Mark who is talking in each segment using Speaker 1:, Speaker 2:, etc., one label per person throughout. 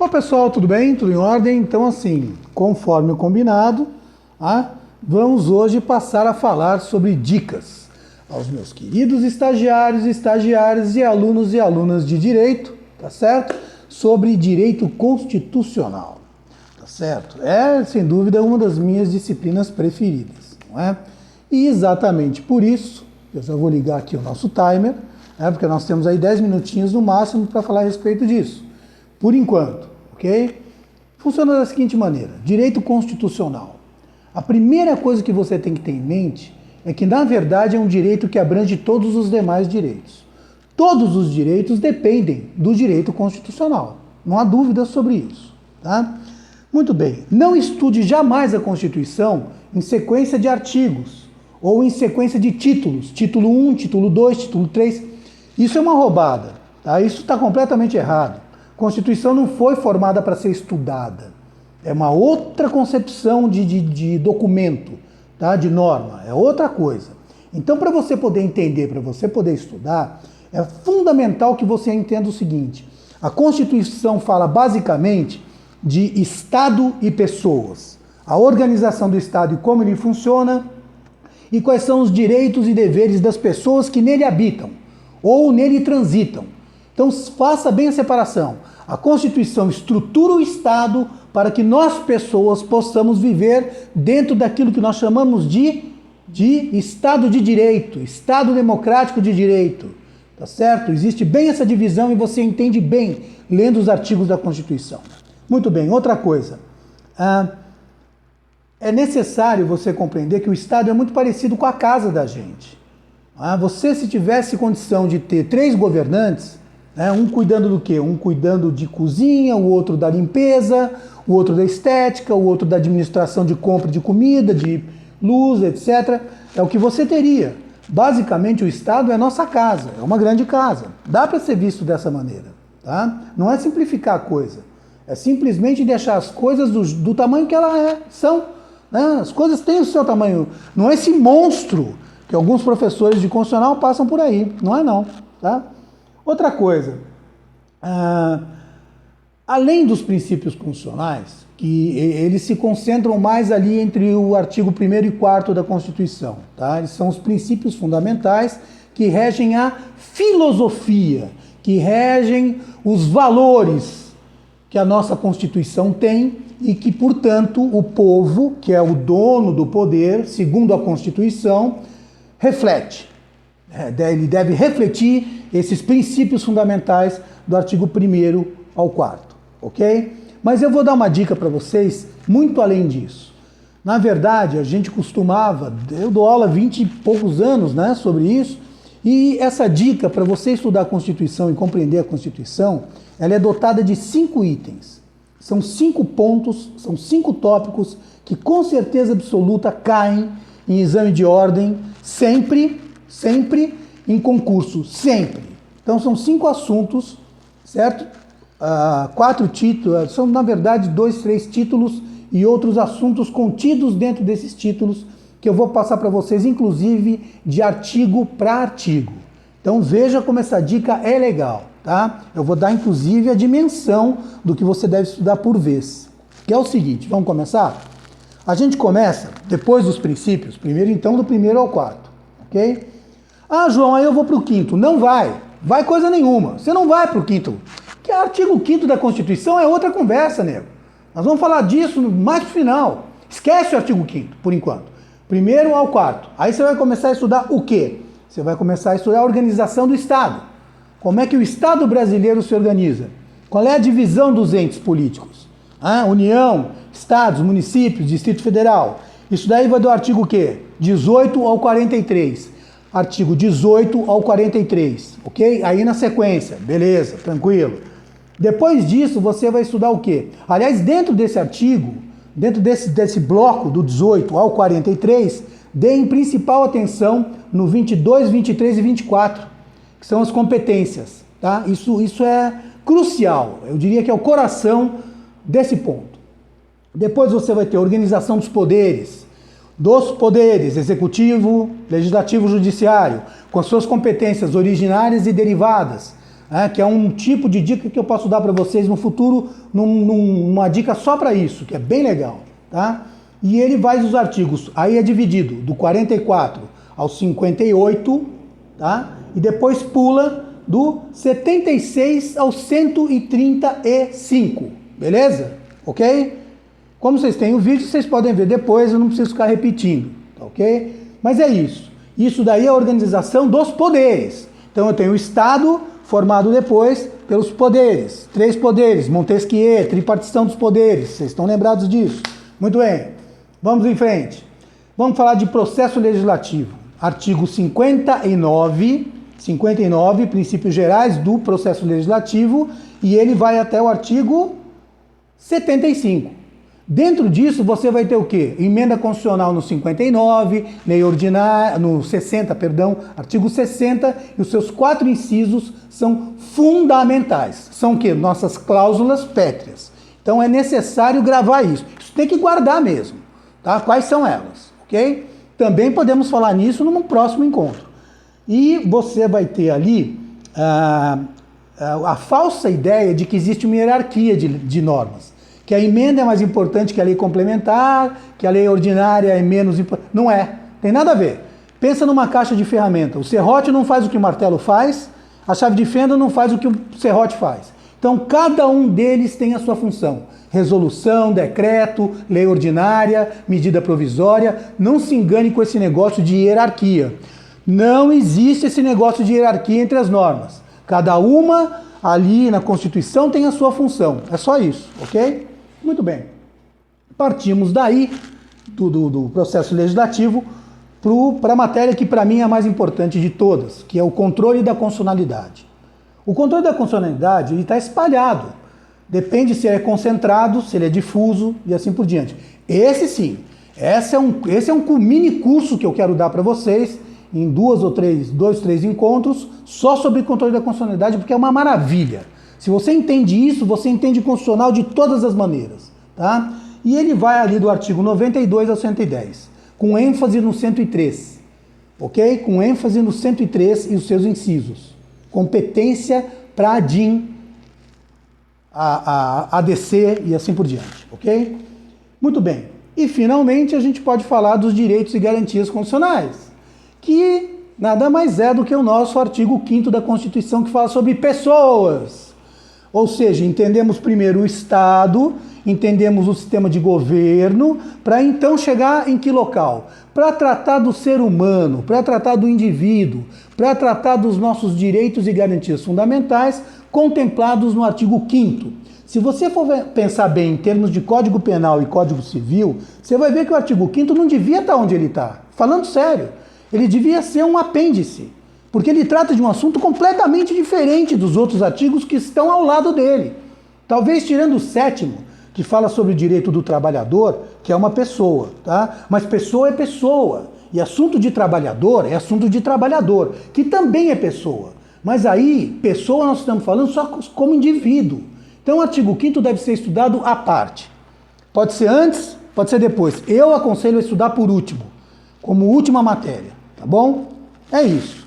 Speaker 1: Bom, pessoal, tudo bem? Tudo em ordem? Então, assim, conforme o combinado, vamos hoje passar a falar sobre dicas aos meus queridos estagiários, estagiárias e alunas de direito, tá certo? Sobre direito constitucional, tá certo? É, sem dúvida, uma das minhas disciplinas preferidas, não é? E exatamente por isso, eu já vou ligar aqui o nosso timer, porque nós temos aí 10 minutinhos no máximo para falar a respeito disso. Por enquanto, ok? Funciona da seguinte maneira: direito constitucional. A primeira coisa que você tem que ter em mente é que, na verdade, é um direito que abrange todos os demais direitos. Todos os direitos dependem do direito constitucional. Não há dúvida sobre isso, tá? Muito bem. Não estude jamais a Constituição em sequência de artigos ou em sequência de títulos. Título 1, título 2, título 3. Isso é uma roubada, tá? Isso está completamente errado. A Constituição não foi formada para ser estudada. É uma outra concepção de documento, tá? De norma. É outra coisa. Então, para você poder entender, para você poder estudar, é fundamental que você entenda o seguinte: a Constituição fala basicamente de Estado e pessoas. A organização do Estado e como ele funciona e quais são os direitos e deveres das pessoas que nele habitam ou nele transitam. Então faça bem a separação. A Constituição estrutura o Estado para que nós, pessoas, possamos viver dentro daquilo que nós chamamos de Estado de Direito, Estado democrático de direito. Tá certo? Existe bem essa divisão e você entende bem lendo os artigos da Constituição. Muito bem, outra coisa. É necessário você compreender que o Estado é muito parecido com a casa da gente. Você, se tivesse condição de ter 3 governantes, um cuidando do quê? Um cuidando de cozinha, o outro da limpeza, o outro da estética, o outro da administração de compra de comida, de luz, etc. É o que você teria. Basicamente, o Estado é a nossa casa, é uma grande casa. Dá para ser visto dessa maneira, tá? Não é simplificar a coisa, é simplesmente deixar as coisas do tamanho que elas são. As coisas têm o seu tamanho, não é esse monstro que alguns professores de constitucional passam por aí, não é não, tá? Outra coisa, além dos princípios constitucionais, que eles se concentram mais ali entre o artigo 1º e 4º da Constituição, tá? Eles são os princípios fundamentais que regem a filosofia, que regem os valores que a nossa Constituição tem e que, portanto, o povo, que é o dono do poder, segundo a Constituição, reflete. Ele deve refletir esses princípios fundamentais do artigo 1º ao 4º, ok? Mas eu vou dar uma dica para vocês muito além disso. Na verdade, a gente costumava, eu dou aula há 20 e poucos anos, sobre isso, e essa dica para você estudar a Constituição e compreender a Constituição, ela é dotada de 5 itens. São 5 pontos, são 5 tópicos que com certeza absoluta caem em exame de ordem, sempre em concurso, sempre. Então são 5 assuntos, certo? 4 títulos, são na verdade 2, 3 títulos e outros assuntos contidos dentro desses títulos que eu vou passar para vocês, inclusive de artigo para artigo. Então veja como essa dica é legal, tá? Eu vou dar inclusive a dimensão do que você deve estudar por vez. Que é o seguinte, vamos começar? A gente começa depois dos princípios, primeiro então do 1º ao 4º, ok? João, aí eu vou para o 5º. Não vai coisa nenhuma. Você não vai para o 5º. Que o artigo 5º da Constituição é outra conversa, nego. Nós vamos falar disso mais pro final. Esquece o artigo 5º, por enquanto. 1º ao 4º. Aí você vai começar a estudar o quê? Você vai começar a estudar a organização do Estado. Como é que o Estado brasileiro se organiza? Qual é a divisão dos entes políticos? União, Estados, municípios, Distrito Federal. Isso daí vai do artigo o quê? 18 ao 43. Artigo 18 ao 43, ok? Aí na sequência, beleza, tranquilo. Depois disso, você vai estudar o quê? Aliás, dentro desse artigo, dentro desse bloco do 18 ao 43, deem principal atenção no 22, 23 e 24, que são as competências, tá? Isso é crucial, eu diria que é o coração desse ponto. Depois você vai ter a organização dos poderes, executivo, legislativo, judiciário, com as suas competências originárias e derivadas, que é um tipo de dica que eu posso dar para vocês no futuro, uma dica só para isso, que é bem legal, tá? E ele faz os artigos, aí é dividido do 44 ao 58, tá? E depois pula do 76 ao 135, beleza? Ok? Como vocês têm o vídeo, vocês podem ver depois, eu não preciso ficar repetindo, tá ok? Mas é isso. Isso daí é a organização dos poderes. Então eu tenho o Estado formado depois pelos poderes. 3 poderes, Montesquieu, tripartição dos poderes. Vocês estão lembrados disso? Muito bem. Vamos em frente. Vamos falar de processo legislativo. Artigo 59, princípios gerais do processo legislativo, e ele vai até o artigo 75. Dentro disso, você vai ter o quê? Emenda constitucional no 59, lei ordinária, no 60, perdão, artigo 60, e os seus 4 incisos são fundamentais. São o quê? Nossas cláusulas pétreas. Então é necessário gravar isso. Isso tem que guardar mesmo, tá? Quais são elas, ok? Também podemos falar nisso num próximo encontro. E você vai ter ali a falsa ideia de que existe uma hierarquia de normas. Que a emenda é mais importante que a lei complementar, que a lei ordinária é menos importante. Não é, tem nada a ver. Pensa numa caixa de ferramenta. O serrote não faz o que o martelo faz, a chave de fenda não faz o que o serrote faz. Então, cada um deles tem a sua função. Resolução, decreto, lei ordinária, medida provisória. Não se engane com esse negócio de hierarquia. Não existe esse negócio de hierarquia entre as normas. Cada uma ali na Constituição tem a sua função. É só isso, ok? Muito bem. Partimos daí do processo legislativo para a matéria que para mim é a mais importante de todas, que é o controle da constitucionalidade. O controle da constitucionalidade está espalhado. Depende se ele é concentrado, se ele é difuso e assim por diante. Esse sim, esse é um mini curso que eu quero dar para vocês em 2 ou 3 encontros só sobre controle da constitucionalidade, porque é uma maravilha. Se você entende isso, você entende constitucional de todas as maneiras, tá? E ele vai ali do artigo 92 ao 110, com ênfase no 103, ok? Com ênfase no 103 e os seus incisos. Competência para a ADIM, a ADC e assim por diante, ok? Muito bem. E finalmente a gente pode falar dos direitos e garantias constitucionais, que nada mais é do que o nosso artigo 5º da Constituição, que fala sobre pessoas. Ou seja, entendemos primeiro o Estado, entendemos o sistema de governo, para então chegar em que local? Para tratar do ser humano, para tratar do indivíduo, para tratar dos nossos direitos e garantias fundamentais contemplados no artigo 5º. Se você for pensar bem em termos de Código Penal e Código Civil, você vai ver que o artigo 5º não devia estar onde ele está. Falando sério, ele devia ser um apêndice, porque ele trata de um assunto completamente diferente dos outros artigos que estão ao lado dele. Talvez tirando o 7º, que fala sobre o direito do trabalhador, que é uma pessoa, tá? Mas pessoa é pessoa, e assunto de trabalhador é assunto de trabalhador, que também é pessoa. Mas aí, pessoa nós estamos falando só como indivíduo. Então o artigo 5º deve ser estudado à parte. Pode ser antes, pode ser depois. Eu aconselho a estudar por último, como última matéria, tá bom? É isso.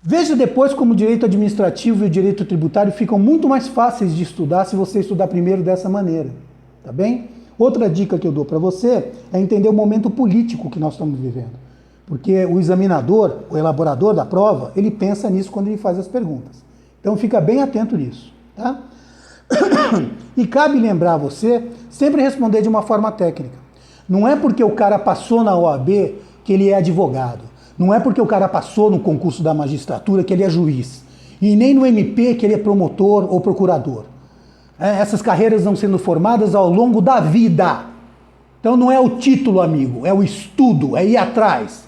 Speaker 1: Veja depois como o direito administrativo e o direito tributário ficam muito mais fáceis de estudar se você estudar primeiro dessa maneira, tá bem? Outra dica que eu dou para você é entender o momento político que nós estamos vivendo. Porque o examinador, o elaborador da prova, ele pensa nisso quando ele faz as perguntas. Então fica bem atento nisso, tá? E cabe lembrar a você sempre responder de uma forma técnica. Não é porque o cara passou na OAB que ele é advogado. Não é porque o cara passou no concurso da magistratura que ele é juiz. E nem no MP que ele é promotor ou procurador. Essas carreiras vão sendo formadas ao longo da vida. Então não é o título, amigo, é o estudo, é ir atrás.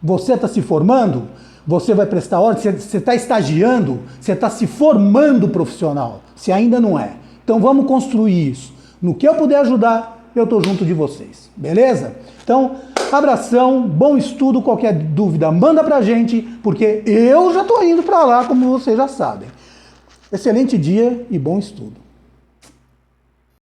Speaker 1: Você está se formando, você vai prestar ordem, você está estagiando, você está se formando profissional. Se ainda não é. Então vamos construir isso. No que eu puder ajudar, eu estou junto de vocês. Beleza? Então, abração, bom estudo, qualquer dúvida manda pra gente, porque eu já estou indo para lá, como vocês já sabem. Excelente dia e bom estudo.